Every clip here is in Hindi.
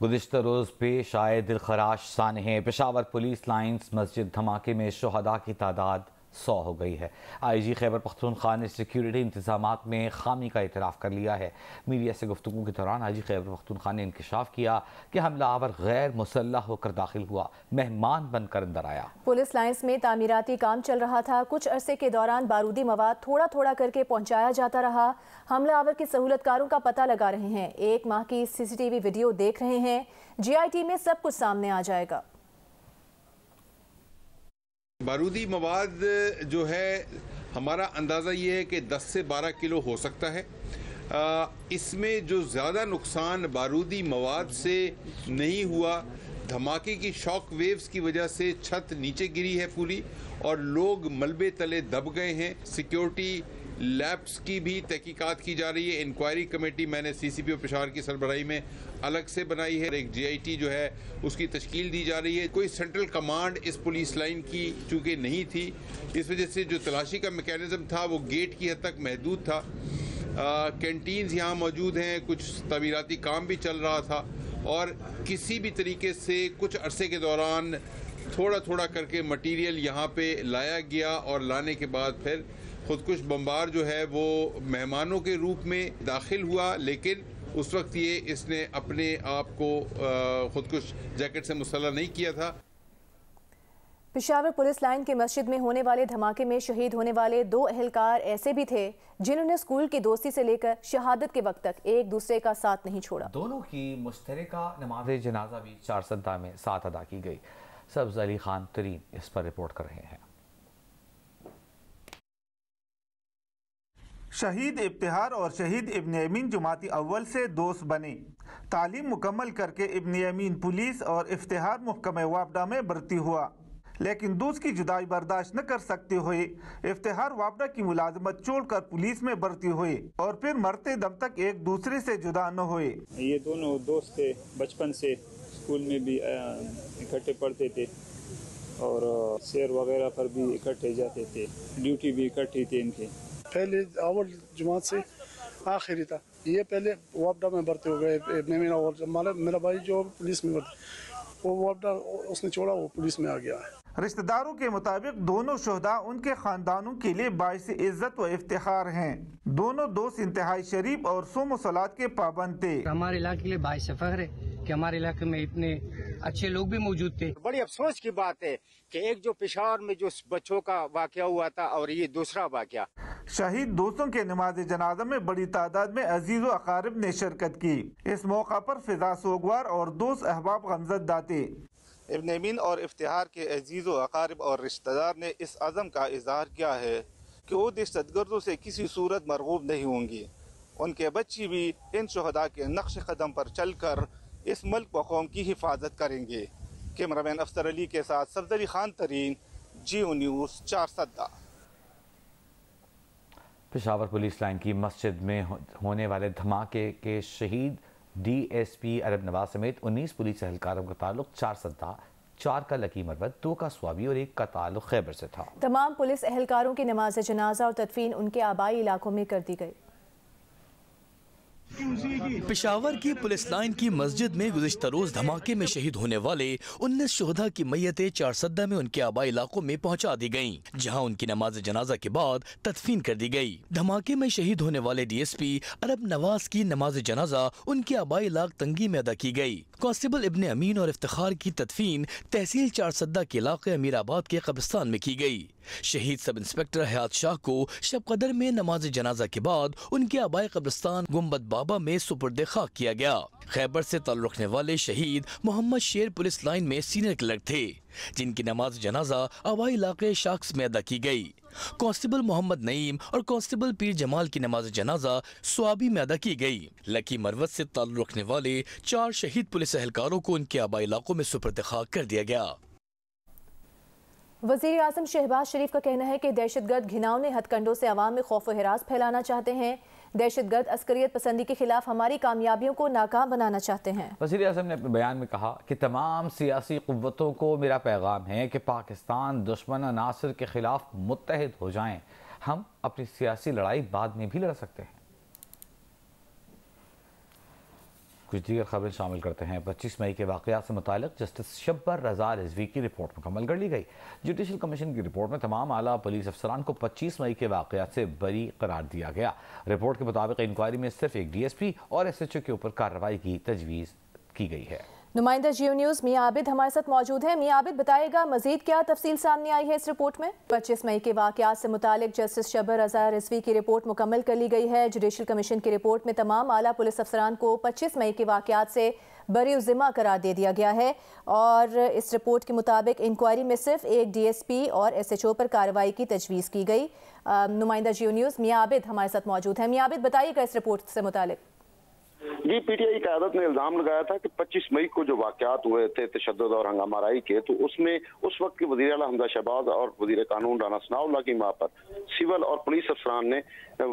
गुज़िश्ता रोज़ पेश आए दिलखराश सानहे। पेशावर पुलिस लाइन्स मस्जिद धमाके में शुहदा की तादाद 100 हो गई है। IG खैबर पख्तूनख्वा ने सिक्योरिटी इंतजामात में खामी का इतराफ़ कर लिया है। मीडिया से गुफ्तगू के दौरान IG खैबर पख्तूनख्वा ने इंकशाफ किया कि हमलावर गैर मुसल्लह होकर दाखिल हुआ, मेहमान बनकर अंदर आया। पुलिस लाइन्स में तामीराती काम चल रहा था। कुछ अरसे के दौरान बारूदी मवाद थोड़ा थोड़ा करके पहुंचाया जाता रहा। हमलावर के सहूलतकारों का पता लगा रहे हैं। 1 माह की CCTV वीडियो देख रहे हैं। GIT में सब कुछ सामने आ जाएगा। बारूदी मवाद जो है, हमारा अंदाज़ा ये है कि 10 से 12 किलो हो सकता है। इसमें जो ज़्यादा नुकसान बारूदी मवाद से नहीं हुआ, धमाके की शॉक वेव्स की वजह से छत नीचे गिरी है पूरी और लोग मलबे तले दब गए हैं। सिक्योरिटी लैब्स की भी तहकीकात की जा रही है। इंक्वायरी कमेटी मैंने CCPO पेशावर की सरबराही में अलग से बनाई है। एक GIT जो है उसकी तश्कील दी जा रही है। कोई सेंट्रल कमांड इस पुलिस लाइन की चूँकि नहीं थी, इस वजह से जो तलाशी का मैकेनिज्म था वो गेट की हद तक महदूद था। कैंटीन्स यहाँ मौजूद हैं, कुछ तमीराती काम भी चल रहा था और किसी भी तरीके से कुछ अरसे के दौरान थोड़ा थोड़ा करके मटीरियल यहाँ पे लाया गया और लाने के बाद फिर खुदकुश बम्बार जो है वो मेहमानों के रूप में दाखिल हुआ, लेकिन उस वक्त ये इसने अपने आप को खुदकुश जैकेट से मुसल्लह नहीं किया था। पेशावर पुलिस लाइन के मस्जिद में होने वाले धमाके में शहीद होने वाले 2 अहलकार ऐसे भी थे जिन्होंने स्कूल की दोस्ती से लेकर शहादत के वक्त तक एक दूसरे का साथ नहीं छोड़ा। दोनों की मुश्तरका नमाज जनाजा भी चारसद्दा में साथ अदा की गई। सब्ज़ अली खान तरीन इस पर रिपोर्ट कर रहे हैं। शहीद इफ्तिहार और शहीद इब्न यमीन जुमाती अव्वल से दोस्त बने। तालीम मुकम्मल करके इब्न यमीन पुलिस और इफ्तिहार महकमे वापडा में भर्ती हुआ, लेकिन दोस्त की जुदाई बर्दाश्त न कर सकते हुए इफ्तिहार वापडा की मुलाजमत छोड़कर पुलिस में भर्ती हुए और फिर मरते दम तक एक दूसरे से जुदा न हुए। ये दोनों दोस्त थे, बचपन से स्कूल में भी इकट्ठे पढ़ते थे और सैर वगैरह पर भी इकट्ठे जाते थे, ड्यूटी भी इकट्ठी थी इनकी। पहले अव्वल जमात से आखिरी था, ये पहले वापडा में भर्ती हो गए। मेरा भाई जो पुलिस में भर्ती, वो वापडा उसने छोड़ा, वो पुलिस में आ गया है। रिश्तेदारों के मुताबिक दोनों शोहदा उनके खानदानों के लिए बाइस इज्जत व इफ्तिखार हैं। दोनों दोस्त इंतहाई शरीफ और सोम सलात के पाबंद थे। हमारे इलाके के लिए बाइस फख्र है कि हमारे इलाके में इतने अच्छे लोग भी मौजूद थे। बड़ी अफसोस की बात है कि एक जो पेशावर में जो बच्चों का वाकया हुआ था और ये दूसरा वाकया। शहीद दोस्तों के नमाज जनाजा में बड़ी तादाद में अजीज व अकारिब ने शिरकत की। इस मौका पर फिजा सोगवार और दोस्त अहबाब गमजदा थे। इब्न यमीन और इफ्तिहार के अजीज़ व अकारिब और रिश्तेदार ने इस अज़म का इजहार किया है कि वो दहशतगर्दों से किसी सूरत मरगूब नहीं होंगी। उनके बच्चे भी इन शहदा के नक्श कदम पर चलकर इस मुल्क व कौम की हिफाजत करेंगे। कैमरामैन अफसर अली के साथ सब्ज़ Ali Khan Tareen, GO news Charsadda. Peshawar police line की मस्जिद में होने वाले धमाके के शहीद DSP अरब नवाज समेत 19 पुलिस एहलकारों का ताल्लुक चारसद्दा, 4 का लकी मरवत, 2 का स्वाबी और 1 का ताल्लुक खैबर से था। तमाम पुलिस एहलकारों की नमाज जनाजा और तदफीन उनके आबाई इलाकों में कर दी गई। पेशावर की पुलिस लाइन की मस्जिद में गुज़िश्ता रोज धमाके में शहीद होने वाले 19 शोहदा की मैयतें चारसद्दा में उनके आबाई इलाकों में पहुंचा दी गईं, जहां उनकी नमाज जनाजा के बाद तदफीन कर दी गई। धमाके में शहीद होने वाले DSP अरब नवाज की नमाज जनाजा उनके आबाई इलाक तंगी में अदा की गई। कांस्टेबल इब्न अमीन और इफ्तिखार की तदफीन तहसील चारसद्दा के इलाके अमीराबाद के कब्रिस्तान में की गई। शहीद सब इंस्पेक्टर हयात शाह को शब कदर में नमाज जनाजा के बाद उनके आबाई कब्रिस्तान गुम्बद बाबा में सुपुर्द खाक किया गया। खैबर से ताल्लुक रखने वाले शहीद मोहम्मद शेर पुलिस लाइन में सीनियर क्लर्क थे, जिनकी नमाज जनाजा आबाई इलाके शाख्स में अदा की गई। कांस्टेबल मोहम्मद नईम और कांस्टेबल पीर जमाल की नमाज जनाजा स्वाबी में अदा की गई। लकी मरवत से ताल्लुक रखने वाले 4 शहीद पुलिस एहलकारों को उनके आबाई इलाकों में सुपुर्द खाक कर दिया गया। वज़ीर आज़म शहबाज शरीफ का कहना है कि दहशतगर्द घिनौने हथकंडों से अवाम में खौफ व हिरास फैलाना चाहते हैं। दहशतगर्द अस्करियत पसंदी के खिलाफ हमारी कामयाबियों को नाकाम बनाना चाहते हैं। वज़ीर आज़म ने अपने बयान में कहा कि तमाम सियासी क़ुव्वतों को मेरा पैगाम है कि पाकिस्तान दुश्मन अनासर के खिलाफ मुत्तहिद हो जाएं। हम अपनी सियासी लड़ाई बाद में भी लड़ सकते हैं। कुछ दीगर खबरें शामिल करते हैं। 25 मई के वाक़यात से मुतालिक जस्टिस शब्बर रज़ा रिजवी की रिपोर्ट मुकम्मल कर ली गई। जुडिशल कमीशन की रिपोर्ट में तमाम आला पुलिस अफसरान को 25 मई के वाक़यात से बरी करार दिया गया। रिपोर्ट के मुताबिक इंक्वायरी में सिर्फ एक DSP और SHO के ऊपर कार्रवाई की तजवीज़ की गई है। नुमाइंदा जियो न्यूज़ मियां आबिद हमारे साथ मौजूद हैं। मियां आबिद, बताइएगा मजीद क्या तफसील सामने आई है इस रिपोर्ट में? 25 मई के वाक़यात से मुतालिक जस्टिस शब्बर रज़ा रिजवी की रिपोर्ट मुकम्मल कर ली गई है। जुडिशल कमीशन की रिपोर्ट में तमाम आला पुलिस अफसरान को 25 मई के वाक़यात से बरी ज़िम्मा करार दे दिया गया है और इस रिपोर्ट के मुताबिक इंक्वायरी में सिर्फ एक DSP और SHO पर कार्रवाई की तजवीज़ की गई। नुमाइंदा जियो न्यूज़ मियां आबिद हमारे साथ मौजूद हैं। मियां आबिद, बताइएगा इस रिपोर्ट से मुतालिक। जी, PTI क़यादत ने इल्ज़ाम लगाया था कि 25 मई को जो वाक़यात हुए थे तशद्दुद और हंगामाराई के, तो उसमें उस वक्त के वज़ीर आला हमजा शहबाज और वज़ीर कानून राना सनाउल्लाह की मां पर सिविल और पुलिस अफसरान ने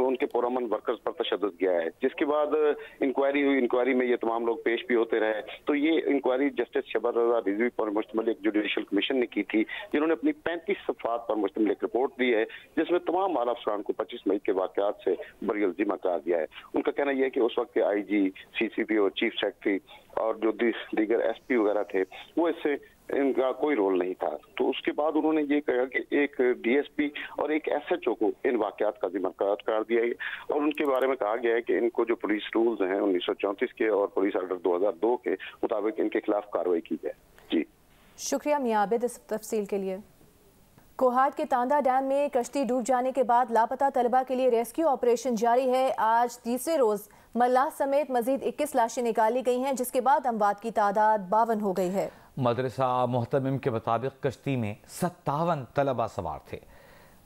उनके पुरअमन वर्कर्स पर तशद्दुद किया है। जिसके बाद इंक्वायरी हुई, इंक्वायरी में ये तमाम लोग पेश भी होते रहे। तो ये इंक्वायरी जस्टिस शब्बर रज़ा रिजवी पर मुश्तमिल एक जुडिशल कमीशन ने की थी, जिन्होंने अपनी 35 सफ़हात पर मुश्तमिल एक रिपोर्ट दी है, जिसमें तमाम आला अफसरान को 25 मई के वाक़यात से बरी ज़िम्मा करार दिया है। उनका कहना यह है कि उस वक्त के IG, CCP और चीफ सेक्रेटरी और जो दीगर SP वगैरह थे, वो इससे इनका कोई रोल नहीं था। तो उसके बाद उन्होंने ये कहा कि एक DSP और एक SHO को इन वाक़यात का ज़िम्मेदार करार दिया है और उनके बारे में कहा गया है कि इनको जो पुलिस रूल्स हैं 1934 के और पुलिस ऑर्डर 2002 के मुताबिक इनके खिलाफ कार्रवाई की जाए। जी, शुक्रिया मियां आबिद इस तफसील के लिए। कोहाट के तांदा डैम में कश्ती डूब जाने के बाद लापता तलबा के लिए रेस्क्यू ऑपरेशन जारी है। आज तीसरे रोज मल्लाह समेत मजीद 21 लाशें निकाली गई हैं, जिसके बाद अमवात की तादाद 52 हो गई है। मदरसा मोहतमिम के मुताबिक कश्ती में 57 तलबा सवार थे।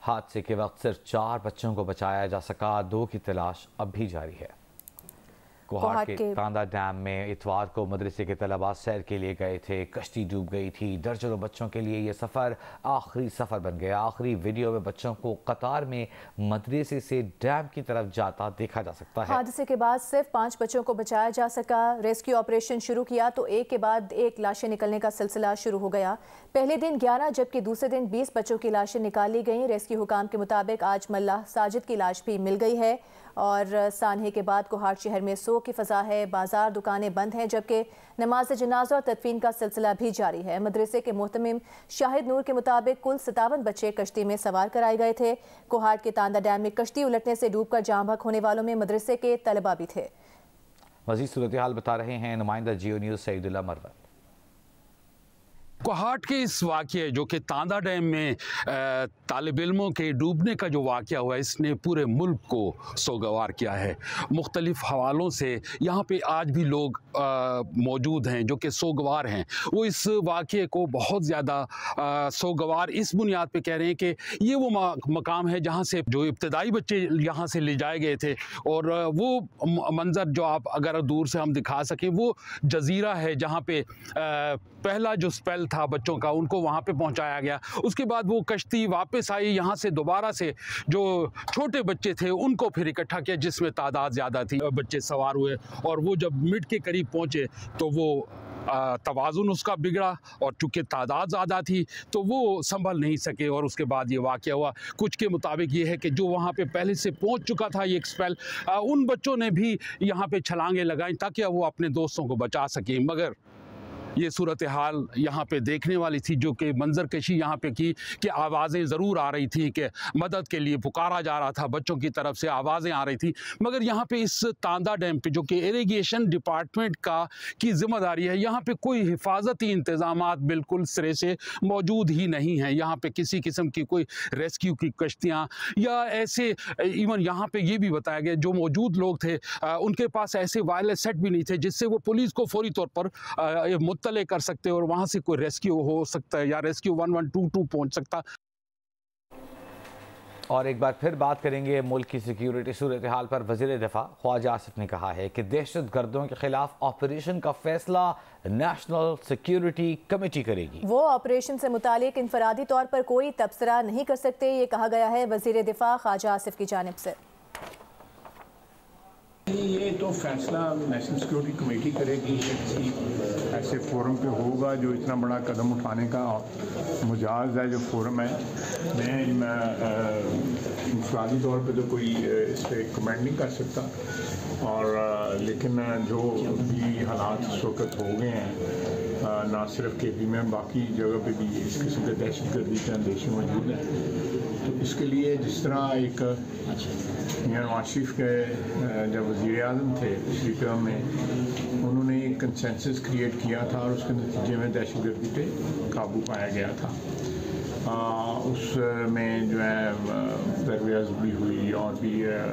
हादसे के वक्त सिर्फ 4 बच्चों को बचाया जा सका, 2 की तलाश अब भी जारी है। कोहाट के तांदा डैम में इतवार को मदरसे के तलबा सैर के लिए गए थे, कश्ती डूब गई थी। दर्जनों बच्चों के लिए ये सफ़र आखिरी सफ़र बन गया। आखिरी वीडियो में बच्चों को कतार में मदरसे से डैम की तरफ जाता देखा जा सकता है। हादसे के बाद सिर्फ 5 बच्चों को बचाया जा सका। रेस्क्यू ऑपरेशन शुरू किया तो एक के बाद एक लाशें निकलने का सिलसिला शुरू हो गया। पहले दिन 11 जबकि दूसरे दिन 20 बच्चों की लाशें निकाली गईं। रेस्क्यू हुकाम के मुताबिक आज मल्लाह साजिद की लाश भी मिल गई है और सान्हे के बाद कोहाट शहर में सो की फ़ज़ा है। बाजार दुकानें बंद हैं, जबकि नमाज जनाजा और तदफीन का सिलसिला भी जारी है। मदरसे के मोहतमिम शाहिद नूर के मुताबिक कुल 57 बच्चे कश्ती में सवार कराए गए थे। कोहाट के तांदा डैम में कश्ती उलटने से डूबकर जाँ बहक होने वालों में मदरसे के तलबा भी थे। मज़ीद सूरत हाल बता रहे हैं नुमाइंदा जियो न्यूज़ सईदुल्लाह मरवत। कोहाट के इस वाक़े जो कि तांदा डैम में तालिब इल्मों के डूबने का जो वाक़या हुआ, इसने पूरे मुल्क को सोगवार किया है। मुख्तलिफ हवालों से यहाँ पे आज भी लोग मौजूद हैं जो कि सोगवार हैं। वो इस वाक़े को बहुत ज़्यादा सोगवार इस बुनियाद पे कह रहे हैं कि ये वो मकाम है जहाँ से जो इब्तदाई बच्चे यहाँ से ले जाए गए थे और वो मंज़र जो आप अगर दूर से हम दिखा सकें, वो जजीरा है जहाँ पे पहला जो स्पेल था बच्चों का, उनको वहाँ पे पहुँचाया गया। उसके बाद वो कश्ती वापस आई, यहाँ से दोबारा से जो छोटे बच्चे थे उनको फिर इकट्ठा किया, जिसमें तादाद ज़्यादा थी। बच्चे सवार हुए और वो जब मिड के करीब पहुँचे तो वो तवाज़ुन उसका बिगड़ा और चूँकि तादाद ज़्यादा थी तो वो संभल नहीं सके और उसके बाद ये वाक़या हुआ। कुछ के मुताबिक ये है कि जो वहाँ पे पहले से पहुँच चुका था ये एक्सपेल, उन बच्चों ने भी यहाँ पे छलांगे लगाई ताकि वो अपने दोस्तों को बचा सकें। मगर ये सूरत हाल यहाँ पे देखने वाली थी, जो कि मंजर कशी यहाँ पे की कि आवाज़ें ज़रूर आ रही थी कि मदद के लिए पुकारा जा रहा था, बच्चों की तरफ से आवाज़ें आ रही थी। मगर यहाँ पे इस तांदा डैम पे जो कि इरिगेशन डिपार्टमेंट की ज़िम्मेदारी है, यहाँ पे कोई हिफाजती इंतज़ामात बिल्कुल सिरे से मौजूद ही नहीं हैं। यहाँ पे किसी किस्म की कोई रेस्क्यू की कश्तियाँ या ऐसे, इवन यहाँ पे ये भी बताया गया जो मौजूद लोग थे उनके पास ऐसे वायरलेस सेट भी नहीं थे जिससे वो पुलिस को फौरी तौर पर मुत्तले कर सकते और वहां से कोई रेस्क्यू हो सकता है या रेस्क्यू 1122 पहुंच सकता। और एक बार फिर बात करेंगे मुल्क की सिक्योरिटी सूरत हाल पर। वज़ीर दिफा ख्वाजा आसिफ ने कहा है कि दहशत गर्दों के खिलाफ ऑपरेशन का फैसला नेशनल सिक्योरिटी कमेटी करेगी। वो ऑपरेशन से मुतालिक इंफरादी तौर पर कोई तबसरा नहीं कर सकते, ये कहा गया है वज़ीर दिफा ख्वाजा आसिफ की जानिब से। ये तो फैसला नेशनल सिक्योरिटी कमेटी करेगी, ये किसी ऐसे फोरम पे होगा जो इतना बड़ा कदम उठाने का मुजाज है जो फोरम है। मैं इंफरादी तौर पे तो कोई इस पर कमेंट नहीं कर सकता। और लेकिन जो भी हालात इस वक्त हो गए हैं ना सिर्फ KP में बाकी जगह पे भी इस किस्म के दहशतगर्दी के अंदेशे मौजूद हैं। तो इसके लिए जिस तरह एक मियां नवाज शरीफ के जब वज़ीर आज़म थे पिछली टर्म में उन्होंने एक कंसेंसस क्रिएट किया था और उसके नतीजे में दहशतगर्दी पे काबू पाया गया था। उसमें जो है दरव्याज भी हुई और भी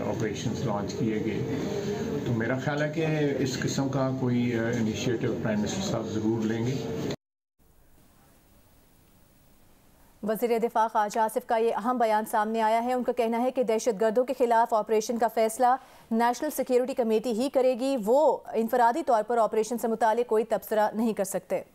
ऑपरेशंस लॉन्च किए गए। तो मेरा ख्याल है कि इस किस्म का कोई इनिशिएटिव प्राइम मिनिस्टर साहब ज़रूर लेंगे। वज़ीर दिफा ख्वाजा आसिफ का ये अहम बयान सामने आया है। उनका कहना है कि दहशतगर्दों के खिलाफ ऑपरेशन का फैसला नेशनल सिक्योरिटी कमेटी ही करेगी। वो इनफरादी तौर पर ऑपरेशन से मुताल्लिक कोई तबसरा नहीं कर सकते।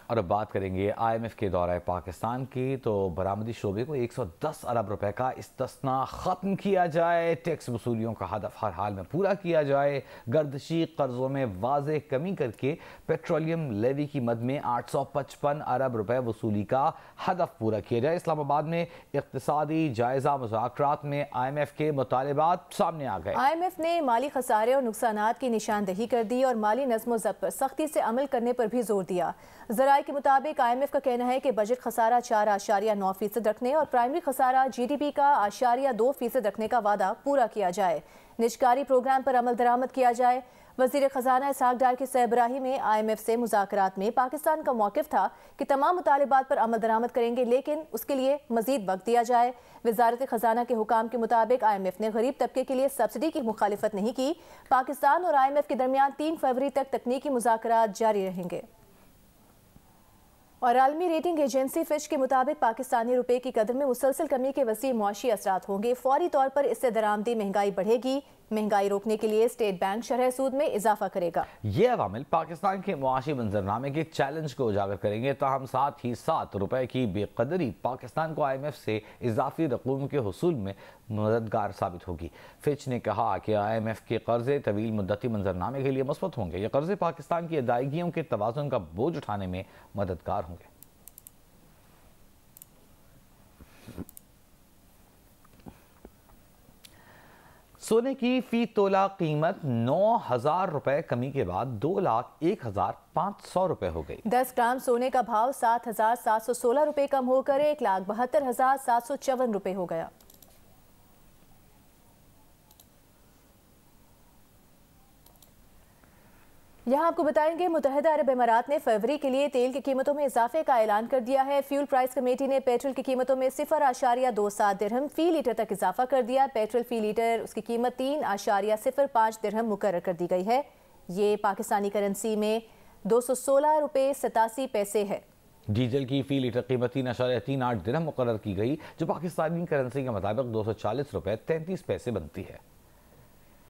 और अब बात करेंगे IMF के दौरे पाकिस्तान की। तो बरामदी शोबे को 110 अरब रुपए का इस्तिस्ना ख़त्म किया जाए, टैक्स वसूलियों का हदफ हर हाल में पूरा किया जाए, गर्दशी कर्जों में वाज़ेह कमी करके पेट्रोलियम लेवी की मद में 855 अरब रुपए वसूली का हदफ पूरा किया जाए। इस्लामाबाद में इक़्तिसादी जायज़ा मुज़ाकरात में IMF के मुतालिबात सामने आ गए। IMF ने माली खसारे और नुकसानात की निशानदही कर दी और माली नज़्म ज़ब्त पर सख्ती से अमल करने पर भी जोर दिया। ज़राए के मुताबिक IMF का कहना है कि बजट खसारा 4.9% रखने और प्राइमरी खसारा GDP का 8.2% रखने का वादा पूरा किया जाए। निजकारी प्रोग्राम पर अमल दरामद किया जाए। वज़ीर ख़जाना इसहाक डार की सरबराही में IMF से मुज़ाकरात में पाकिस्तान का मौक़िफ़ था कि तमाम मुतालिबात पर अमल दरामद करेंगे, लेकिन उसके लिए मज़ीद वक्त दिया जाए। वज़ारत ख़जाना के हुकाम के मुताबिक IMF ने गरीब तबके के लिए सब्सिडी की मुखालिफत नहीं की। पाकिस्तान और IMF के दरमियान 3 फरवरी तक तकनीकी मुज़ाकरात जारी रहेंगे। और आलमी रेटिंग एजेंसी फिच के मुताबिक पाकिस्तानी रुपए की कदर में मुसलसल कमी के वसी मुआशी असरात होंगे। फौरी तौर पर इससे दरामदी महंगाई बढ़ेगी। महंगाई रोकने के लिए स्टेट बैंक शरह सूद में इजाफा करेगा। ये अवामिल पाकिस्तान के मुआशी मंजरनामे के चैलेंज को उजागर करेंगे। ताहम साथ ही साथ रुपए की बेकदरी पाकिस्तान को IMF से इजाफी रकूम के हुसूल में मददगार साबित होगी। फिच ने कहा कि IMF के कर्जे तवील मुद्दती मंजरनामे के लिए मस्बत होंगे। ये कर्जे पाकिस्तान की अदायगियों के तवाज़ुन का बोझ उठाने में मददगार होंगे। सोने की फी तोला कीमत 9,000 रुपए कमी के बाद 2,01,500 रुपए हो गई। 10 ग्राम सोने का भाव 7,716 रुपए कम होकर 1,72,754 रुपए हो गया। यहाँ आपको बताएंगे मुत्तहिदा अरब इमारात ने फरवरी के लिए तेल की कीमतों में इजाफे का ऐलान कर दिया है। फ्यूल प्राइस कमेटी ने पेट्रोल की कीमतों में 0.27 दिरहम फी लीटर तक इजाफा कर दिया। पेट्रोल फी लीटर उसकी कीमत 3.05 दिरहम मुकर्रर कर दी गई है। ये पाकिस्तानी करेंसी में 216 रुपये 87 पैसे है। डीजल की फी लीटर कीमत 3.38 दिरहम मुकर्रर की गई, जो पाकिस्तानी करेंसी के मुताबिक 240 रुपये 33 पैसे बनती है।